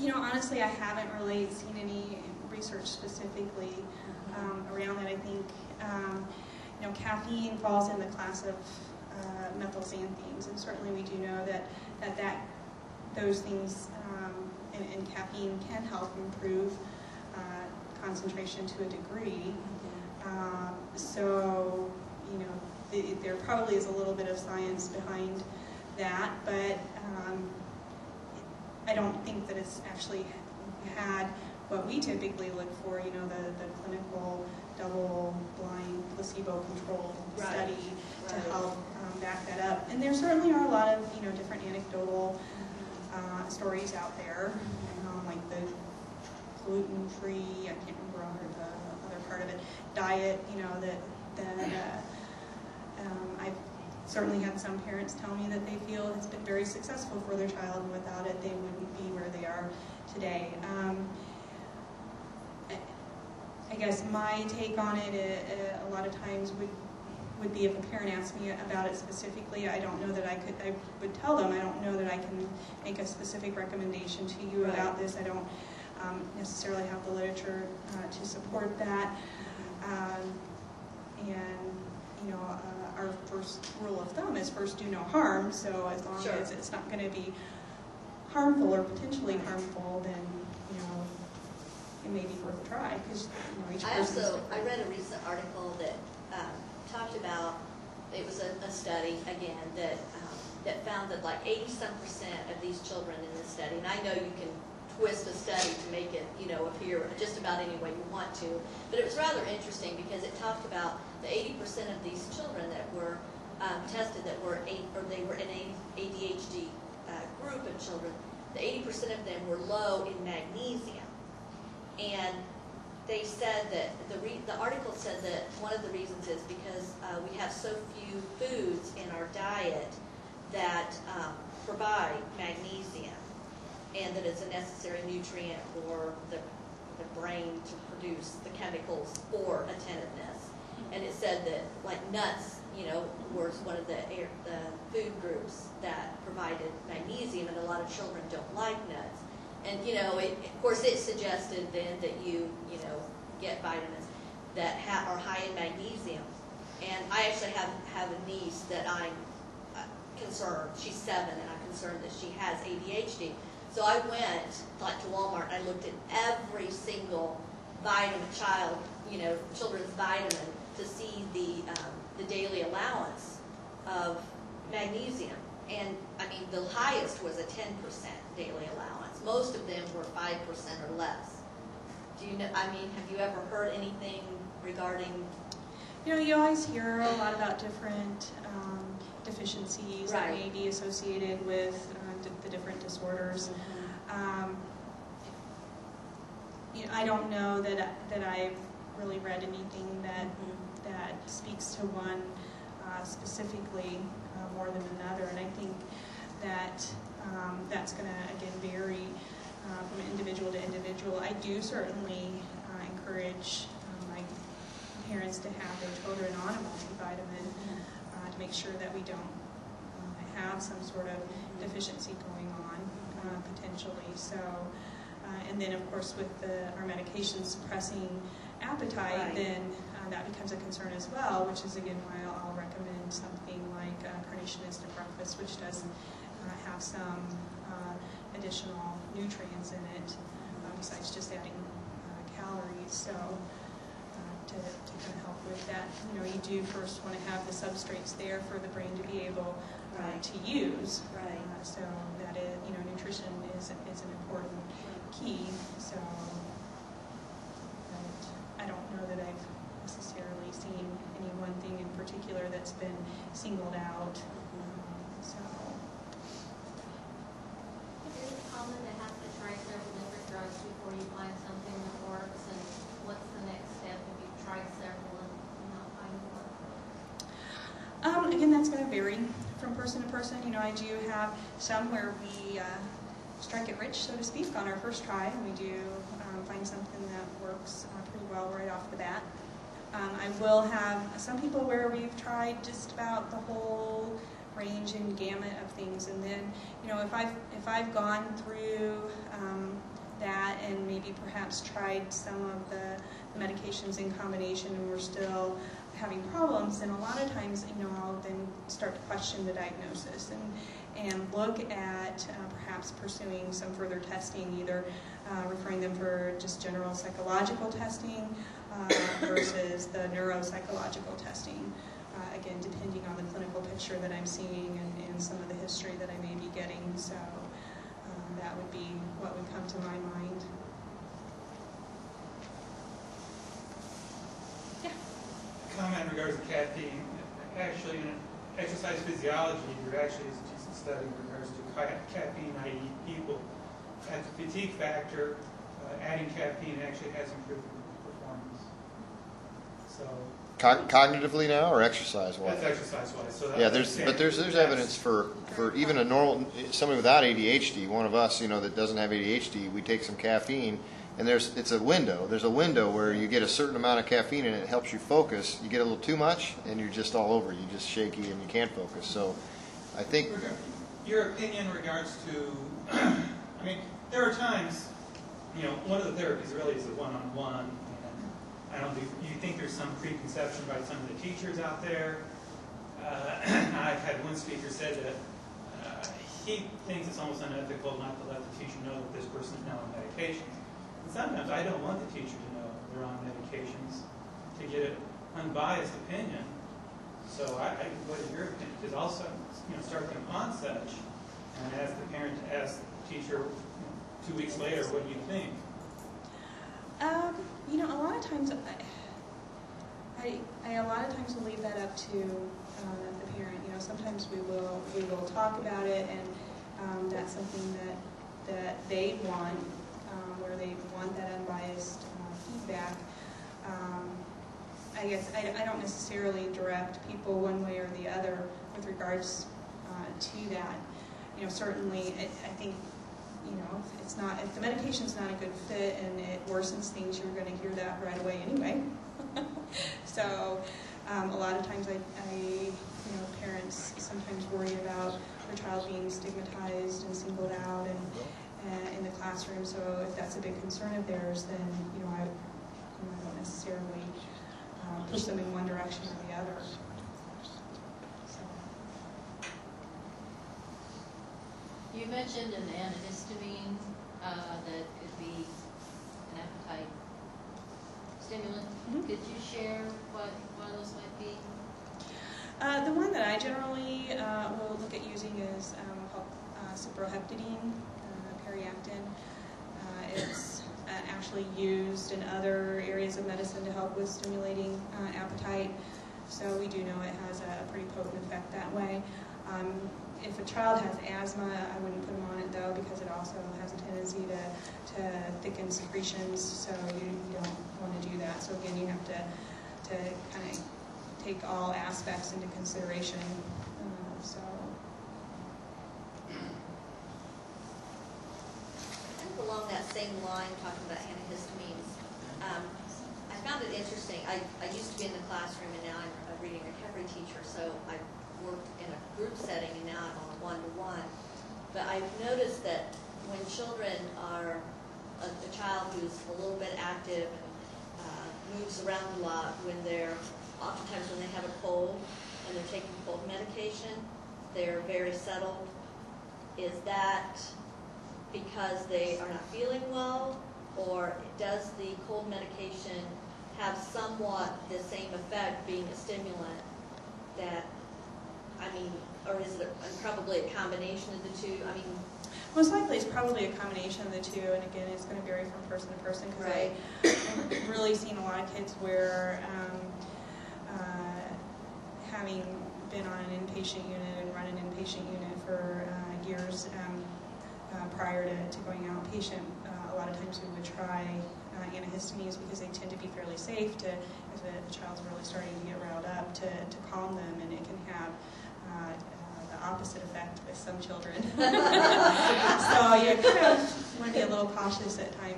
Honestly, I haven't really seen any research specifically around that. I think, caffeine falls in the class of methylxanthines, and certainly we do know that those things and caffeine can help improve concentration to a degree. So, there probably is a little bit of science behind that, but I don't think that it's actually had what we typically look for, the clinical double-blind placebo-controlled study to help back that up. And there certainly are a lot of, different anecdotal stories out there, like the gluten-free, I can't remember the other part of it, diet, that I've certainly had some parents tell me that they feel it's been very successful for their child, and without it they wouldn't be where they are today. I guess my take on it a lot of times would be if a parent asked me about it specifically, I don't know that I would tell them, I don't know that I can make a specific recommendation to you about this. I don't necessarily have the literature to support that. Our first rule of thumb is first do no harm, so as long as it's not going to be harmful or potentially harmful, then it may be worth a try, because each person I read a recent article that talked about, it was a study again that found that like 80% of these children in this study, and I know you can twist a study to make it appear just about any way you want to, but it was rather interesting because it talked about the 80% of these children that were tested that were they were in an ADHD group of children. The 80% of them were low in magnesium, and they said that the article said that one of the reasons is because we have so few foods in our diet that provide magnesium, and that it's a necessary nutrient for the brain to produce the chemicals for attentiveness. And it said that like nuts, was one of the food groups that provided magnesium, and a lot of children don't like nuts. And of course, it suggested then that you get vitamins that are high in magnesium. And I actually have a niece that I'm concerned. She's 7, and I'm concerned that she has ADHD. So I went to Walmart and I looked at every single vitamin children's vitamin to see the daily allowance of magnesium. And I mean, the highest was a 10% daily allowance. Most of them were 5% or less. Have you ever heard anything regarding? You always hear a lot about different deficiencies that may be associated with the different disorders. I don't know that I've really read anything that speaks to one specifically more than another, and I think that that's going to again vary from individual to individual. I do certainly encourage my parents to have their children on a multivitamin to make sure that we don't have some sort of deficiency going on potentially. So, and then of course with our medications suppressing appetite, then that becomes a concern as well, which is again why I'll recommend something like carnationist at breakfast, which does have some additional nutrients in it besides just adding calories. So to kind of help with that, you do first want to have the substrates there for the brain to be able to use. So that is, nutrition is an important key. So I don't know that I've necessarily seen any one thing in particular that's been singled out. Is it common to have to try several different drugs before you find something that works? And what's the next step if you've tried several and not finding one? Again, that's going to vary from person to person. I do have some where we strike it rich, so to speak, on our first try, and we do find something that works pretty well right off the bat. I will have some people where we've tried just about the whole range and gamut of things, and then if I've gone through maybe perhaps tried some of the medications in combination and we're still having problems, then a lot of times, I'll then start to question the diagnosis and look at perhaps pursuing some further testing, either referring them for just general psychological testing versus the neuropsychological testing. Again, depending on the clinical picture that I'm seeing and some of the history that I may be getting. So that would be what would come to my mind. Yeah. Comment in regards to caffeine. Actually, in exercise physiology, there actually is a decent study in regards to caffeine-naive people. At the fatigue factor, adding caffeine actually has improved performance. So. Cognitively now, or exercise-wise? That's exercise-wise. So yeah, there's evidence for even a normal somebody without ADHD. One of us, that doesn't have ADHD, we take some caffeine, and it's a window. There's a window where you get a certain amount of caffeine, and it helps you focus. You get a little too much, and you're just all over. You're just shaky, and you can't focus. So, I think your opinion in regards to, I mean, there are times, one of the therapies really is a one-on-one. You think there's some preconception by some of the teachers out there. I've had one speaker said that he thinks it's almost unethical not to let the teacher know that this person is now on medications. And sometimes I don't want the teacher to know they're on medications to get an unbiased opinion. So what is your opinion? Because also, start them on such and ask the parent to ask the teacher 2 weeks later, what do you think? A lot of times, I a lot of times will leave that up to the parent. Sometimes we will talk about it, and that's something that they want, where they want that unbiased feedback. I guess I don't necessarily direct people one way or the other with regards to that. Certainly, I think. If the medication's not a good fit and it worsens things, you're going to hear that right away anyway. So a lot of times parents sometimes worry about their child being stigmatized and singled out and in the classroom. So if that's a big concern of theirs, then I don't necessarily push them in one direction or the other. You mentioned an antihistamine that could be an appetite stimulant. Mm-hmm. Could you share what one of those might be? The one that I generally will look at using is cyproheptadine, Periactin. It's actually used in other areas of medicine to help with stimulating appetite. So we do know it has a pretty potent effect that way. If a child has asthma, I wouldn't put them on it though, because it also has a tendency to thicken secretions, so you don't want to do that. So again, you have to kind of take all aspects into consideration. I think along that same line, talking about antihistamines, I found it interesting. I used to be in the classroom, and now I'm a reading recovery teacher, so I worked in a group setting, and now I'm on one-to-one. But I've noticed that when children are a child who's a little bit active and moves around a lot, oftentimes when they have a cold and they're taking cold medication, they're very settled. Is that because they are not feeling well, or does the cold medication have somewhat the same effect, being a stimulant, or is it probably a combination of the two? Most likely it's probably a combination of the two, and again, it's going to vary from person to person, because right. I've really seen a lot of kids where having been on an inpatient unit and run an inpatient unit for years prior to going outpatient, a lot of times we would try antihistamines because they tend to be fairly safe if the child's really starting to get riled up, to calm them, and it can have the opposite effect with some children. So you kind of want to be a little cautious at times